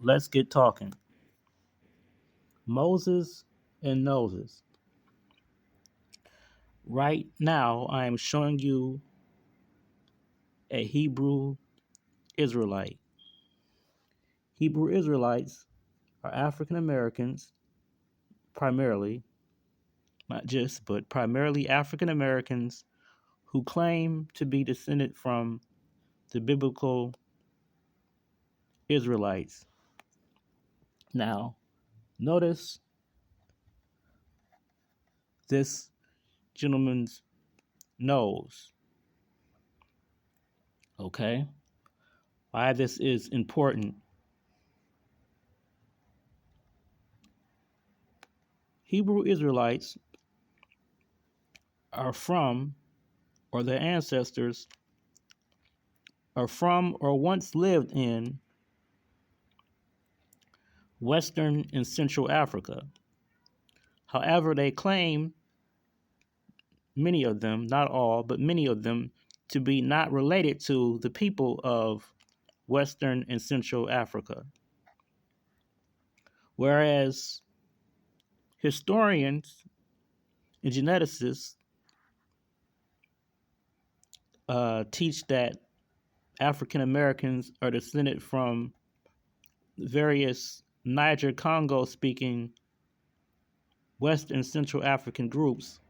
let's get talking. Moses and noses. Right now, I am showing you a Hebrew Israelite. Hebrew Israelites are African Americans, primarily, not just, but primarily African Americans who claim to be descended from the biblical Israelites. Now, notice this gentleman's nose. Okay? Why this is important. Hebrew Israelites are from, or their ancestors are from, or once lived in Western and Central Africa. However, they claim, many of them, not all, but many of them, to be not related to the people of Western and Central Africa. Whereas historians and geneticists teach that African Americans are descended from various Niger Congo speaking West and Central African groups.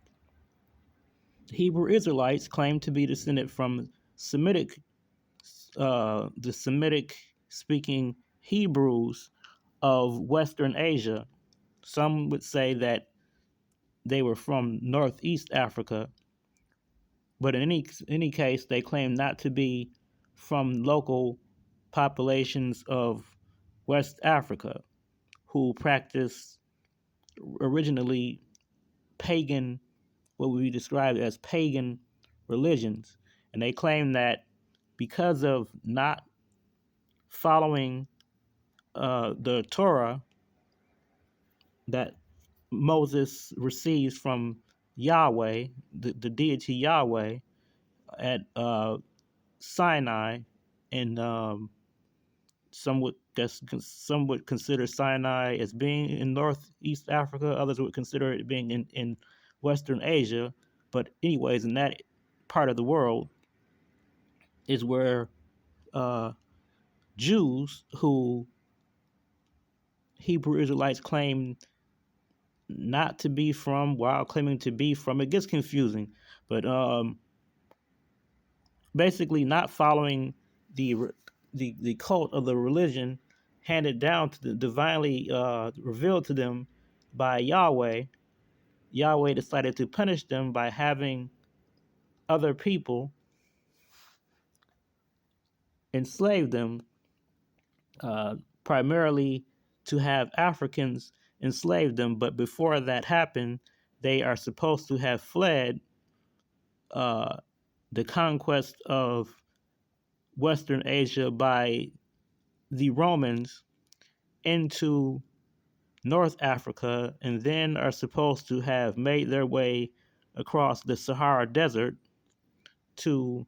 Hebrew Israelites claim to be descended from the Semitic speaking Hebrews of Western Asia. Some would say that they were from Northeast Africa, but in any case, they claim not to be from local populations of West Africa who practiced originally pagan, what we describe as pagan religions. And they claim that because of not following the Torah that Moses receives from Yahweh, the deity Yahweh, at Sinai, and some would consider Sinai as being in Northeast Africa. Others would consider it being in Western Asia. But anyways, in that part of the world is where Jews who Hebrew Israelites claim not to be from while claiming to be from. It gets confusing, but basically not following the the cult of the religion handed down to the divinely revealed to them by Yahweh. Yahweh decided to punish them by having other people enslave them, uh, primarily to have Africans enslave them. But before that happened, they are supposed to have fled uh, the conquest of Western Asia by the Romans into North Africa, and then are supposed to have made their way across the Sahara Desert to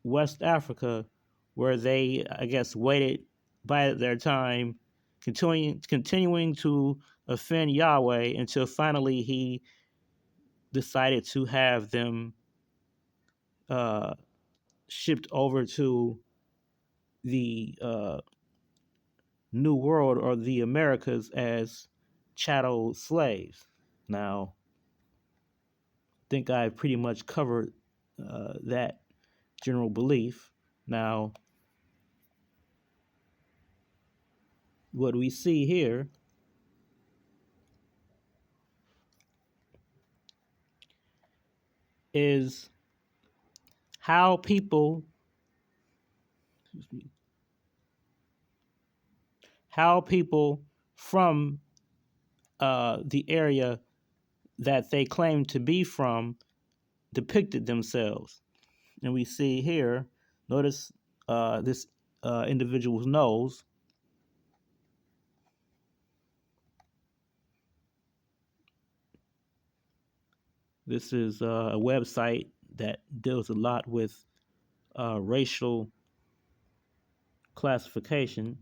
West Africa, where they, I guess, waited by their time, continuing to offend Yahweh until finally he decided to have them uh, shipped over to the New World or the Americas as chattel slaves. Now, I think I pretty much covered that general belief. Now, what we see here is how people, how people from the area that they claim to be from depicted themselves. And we see here, notice this individual's nose. This is a website that deals a lot with racial classification.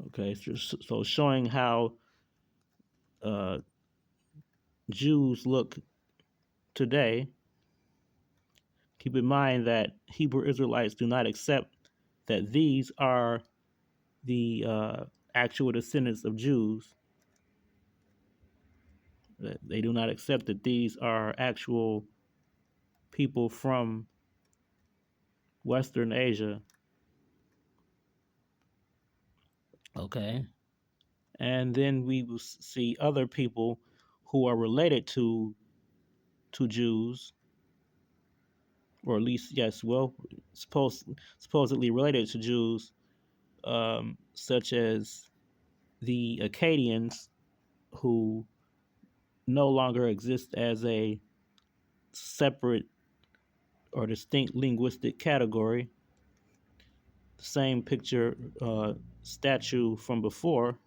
Okay, so showing how uh, Jews look today. Keep in mind that Hebrew Israelites do not accept that these are the actual descendants of Jews. They do not accept that these are actual people from Western Asia. Okay. And then we will see other people who are related to Jews, or at least yes, well, supposedly related to Jews, such as the Akkadians, who no longer exist as a separate or distinct linguistic category. The same picture statue from before.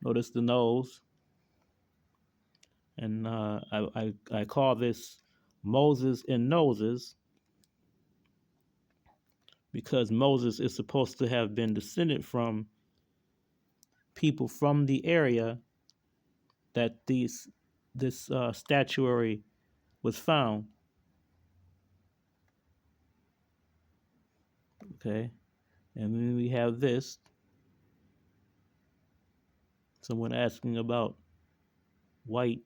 Notice the nose, and I call this Moses in noses because Moses is supposed to have been descended from people from the area that this statuary was found. Okay, and then we have this. Someone asking about white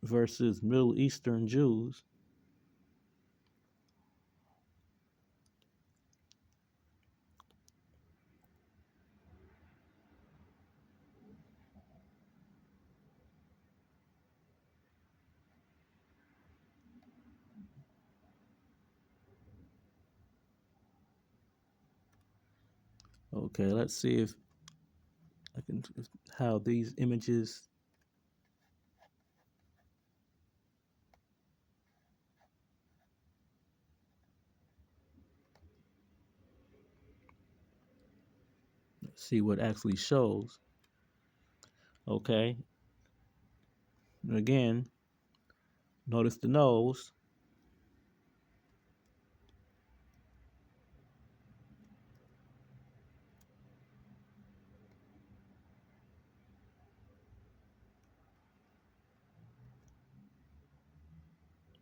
versus Middle Eastern Jews. Okay, let's see if I can how these images. See what actually shows. Okay, again, notice the nose.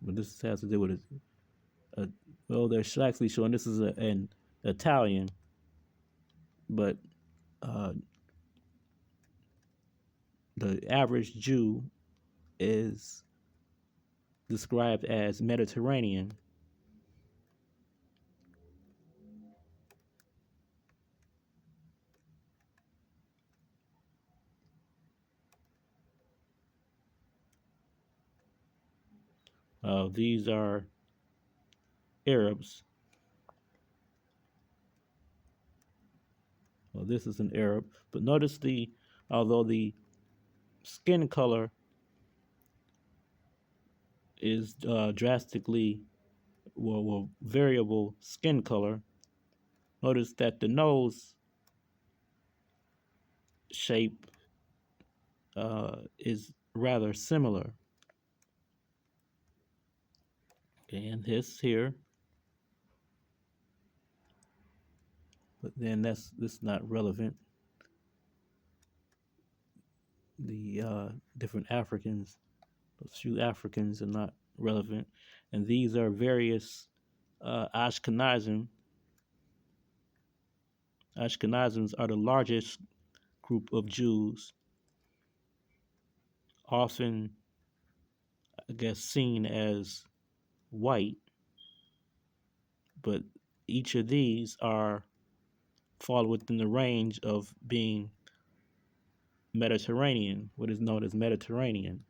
But this has to do with a well, they're actually showing this is an Italian, but uh, the average Jew is described as Mediterranean. These are Arabs. Well, this is an Arab, but notice although the skin color is drastically, variable skin color. Notice that the nose shape is rather similar. Okay, and this here, but then this is not relevant. The different Africans, those few Africans are not relevant, and these are various Ashkenazim. Ashkenazims are the largest group of Jews, often, I guess, seen as white, but each of these are fall within the range of being Mediterranean, what is known as Mediterranean.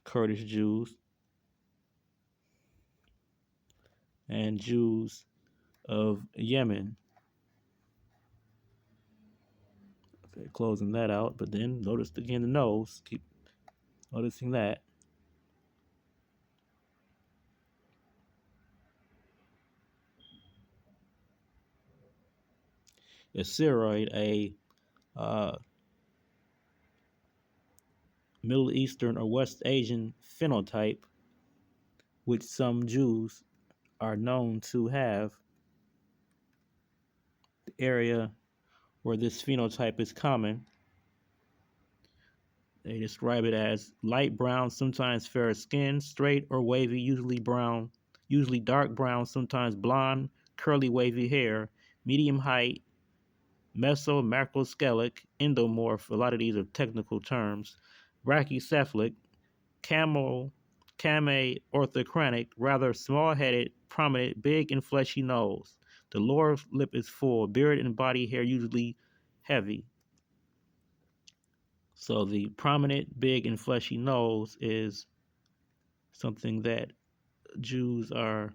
Kurdish Jews and Jews of Yemen. Okay, closing that out, but then notice again the nose. Keep noticing that. A Syroid, a uh, Middle Eastern or West Asian phenotype, which some Jews are known to have the area where this phenotype is common. They describe it as light brown, sometimes fair skin, straight or wavy, usually brown, usually dark brown, sometimes blonde, curly wavy hair, medium height, macroscelic, endomorph, a lot of these are technical terms, brachycephalic, camel, came, orthochronic, rather small-headed, prominent, big and fleshy nose. The lower lip is full, beard and body hair usually heavy. So the prominent, big, and fleshy nose is something that Jews are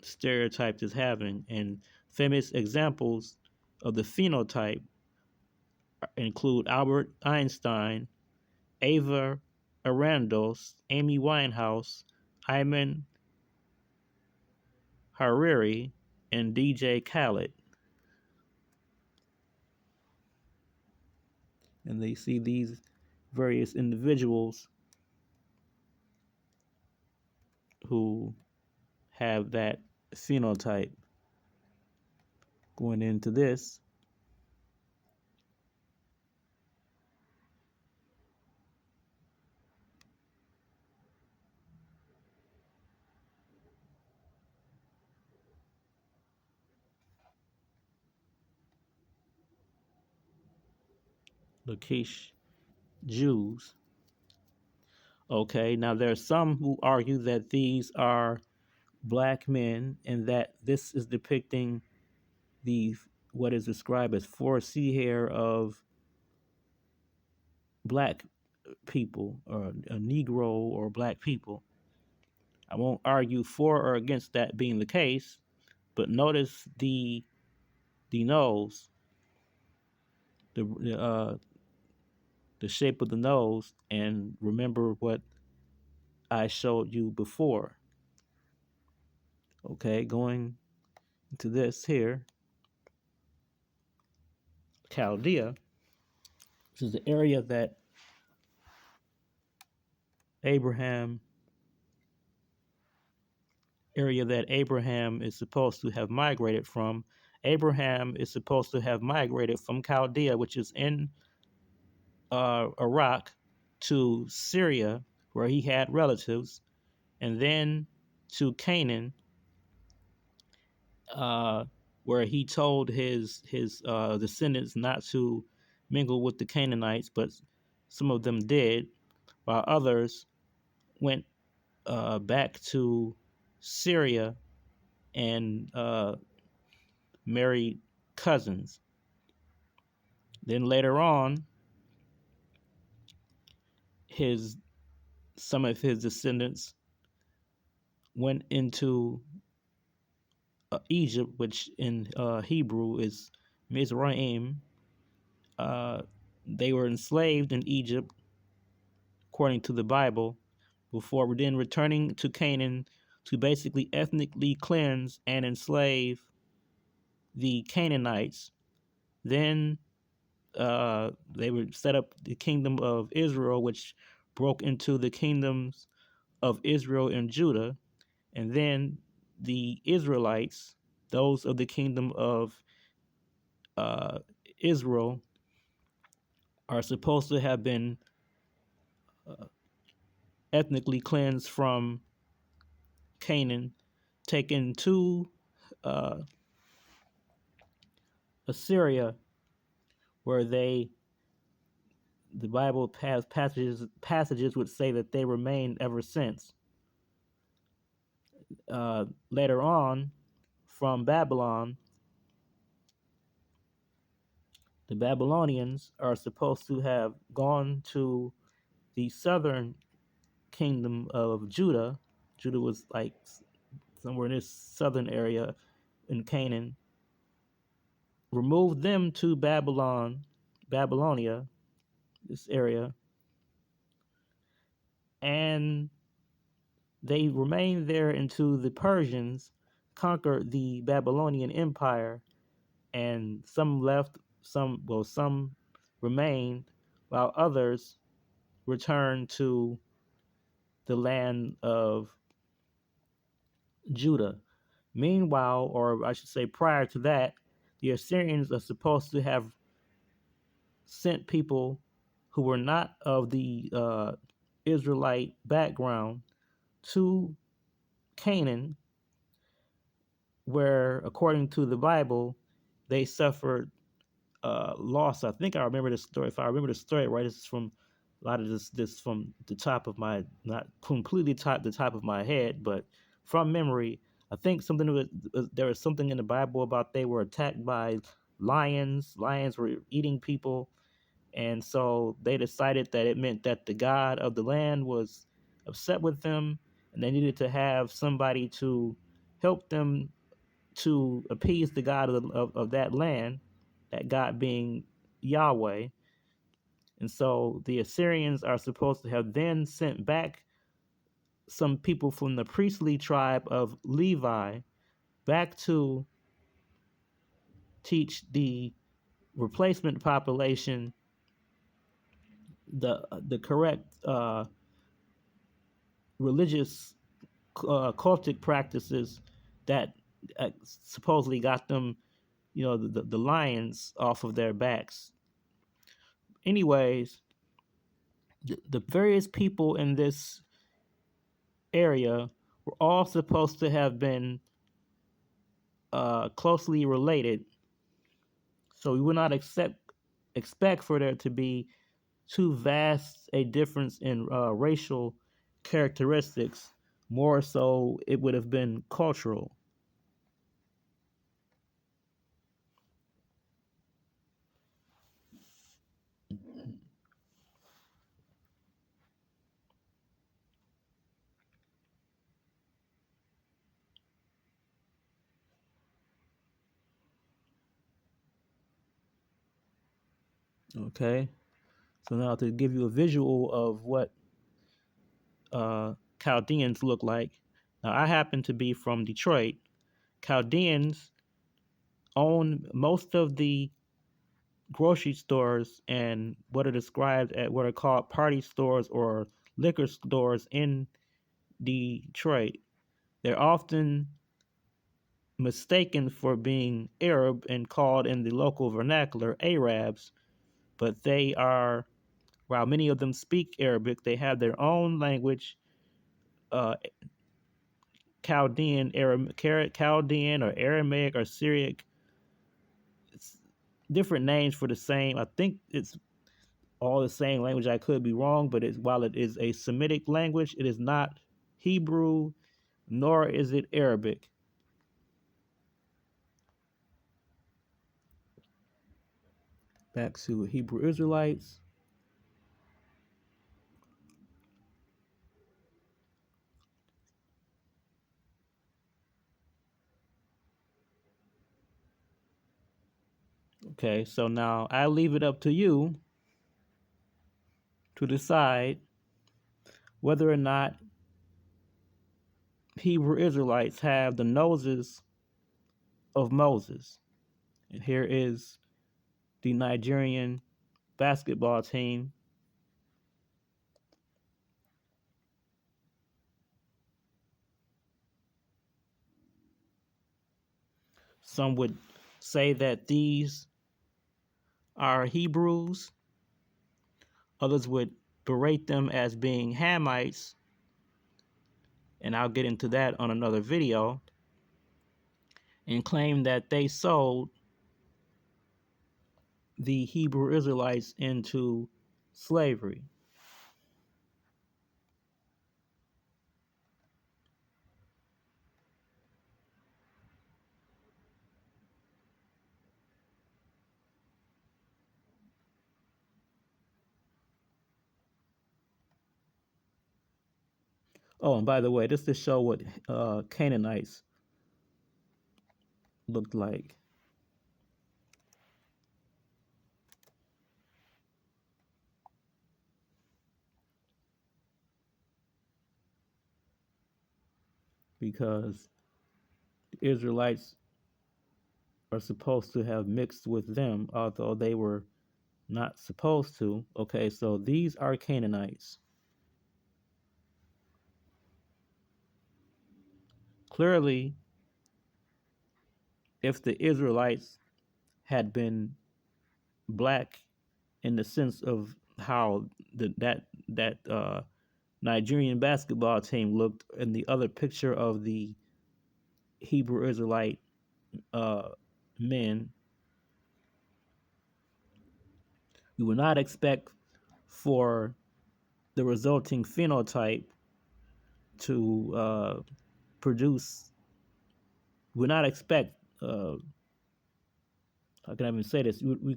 stereotyped as having. And famous examples of the phenotype include Albert Einstein, Ava Arandos, Amy Winehouse, Ayman Hariri, and DJ Khaled. And they see these various individuals who have that phenotype. Going into this, Lakish Jews. Okay, now there are some who argue that these are black men and that this is depicting the what is described as 4C hair of black people or a Negro or black people. I won't argue for or against that being the case, but notice the nose, the the shape of the nose, and remember what I showed you before. Okay, going into this here, Chaldea, which is the area that Abraham is supposed to have migrated from. Abraham is supposed to have migrated from Chaldea, which is in Iraq, to Syria, where he had relatives, and then to Canaan, uh, where he told his descendants not to mingle with the Canaanites, but some of them did, while others went back to Syria and married cousins. Then later on, his some of his descendants went into Egypt, which in Hebrew is Mizraim. Uh, they were enslaved in Egypt, according to the Bible, before then returning to Canaan to basically ethnically cleanse and enslave the Canaanites. Then they would set up the kingdom of Israel, which broke into the kingdoms of Israel and Judah. And then the Israelites, those of the kingdom of uh, Israel, are supposed to have been uh, ethnically cleansed from Canaan, taken to uh, Assyria, where the Bible has passages which say that they remained ever since. Later on, from Babylon, the Babylonians are supposed to have gone to the southern kingdom of Judah. Judah was like somewhere in this southern area in Canaan, removed them to Babylonia, this area, and they remained there until the Persians conquered the Babylonian Empire, and some left, some remained, while others returned to the land of Judah. Meanwhile, or I should say prior to that, the Assyrians are supposed to have sent people who were not of the Israelite background to Canaan, where, according to the Bible, they suffered loss. I think I remember the story. If I remember the story right, this is from a lot of this from the top of my, not completely the top of my head, but from memory. I think something there was something in the Bible about they were attacked by lions. Lions were eating people, and so they decided that it meant that the God of the land was upset with them, and they needed to have somebody to help them to appease the God of that land, that God being Yahweh. And so the Assyrians are supposed to have then sent back some people from the priestly tribe of Levi back to teach the replacement population the correct religious cultic practices that supposedly got them, the lions off of their backs. Anyways, the various people in this area were all supposed to have been closely related, so we would not expect for there to be too vast a difference in racial characteristics. More so, it would have been cultural. Okay, so now to give you a visual of what Chaldeans look like. Now, I happen to be from Detroit. Chaldeans own most of the grocery stores and what are described as what are called party stores or liquor stores in Detroit. They're often mistaken for being Arab and called in the local vernacular Arabs, but they are, while many of them speak Arabic, they have their own language, uh, Chaldean or Aramaic or Syriac. It's different names for the same. I think it's all the same language. I could be wrong, but while it is a Semitic language, it is not Hebrew, nor is it Arabic. Back to Hebrew Israelites. Okay, so now I leave it up to you to decide whether or not Hebrew Israelites have the noses of Moses. And here is the Nigerian basketball team. Some would say that these are Hebrews. Others would berate them as being Hamites, and I'll get into that on another video, and claim that they sold the Hebrew Israelites into slavery. Oh, and by the way, just to show what Canaanites looked like. Because the Israelites are supposed to have mixed with them, although they were not supposed to. Okay, so these are Canaanites. Clearly, if the Israelites had been black in the sense of how that Nigerian basketball team looked in the other picture of the Hebrew Israelite uh, men, we would not expect for the resulting phenotype to produce. We would not expect. How can I even say this? We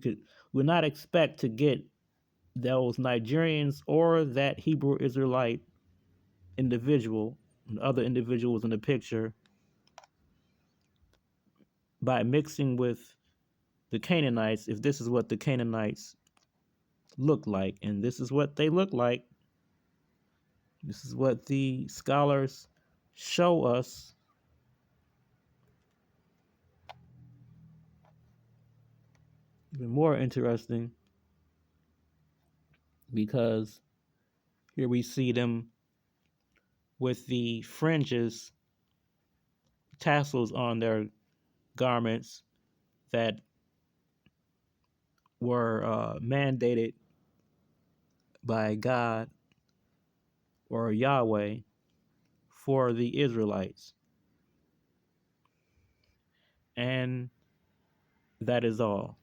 would not expect to get those Nigerians or that Hebrew Israelite individual and other individuals in the picture by mixing with the Canaanites, if this is what the Canaanites look like. And this is what they look like. This is what the scholars show us. Even more interesting because here we see them with the fringes, tassels on their garments that were mandated by God or Yahweh for the Israelites. And that is all.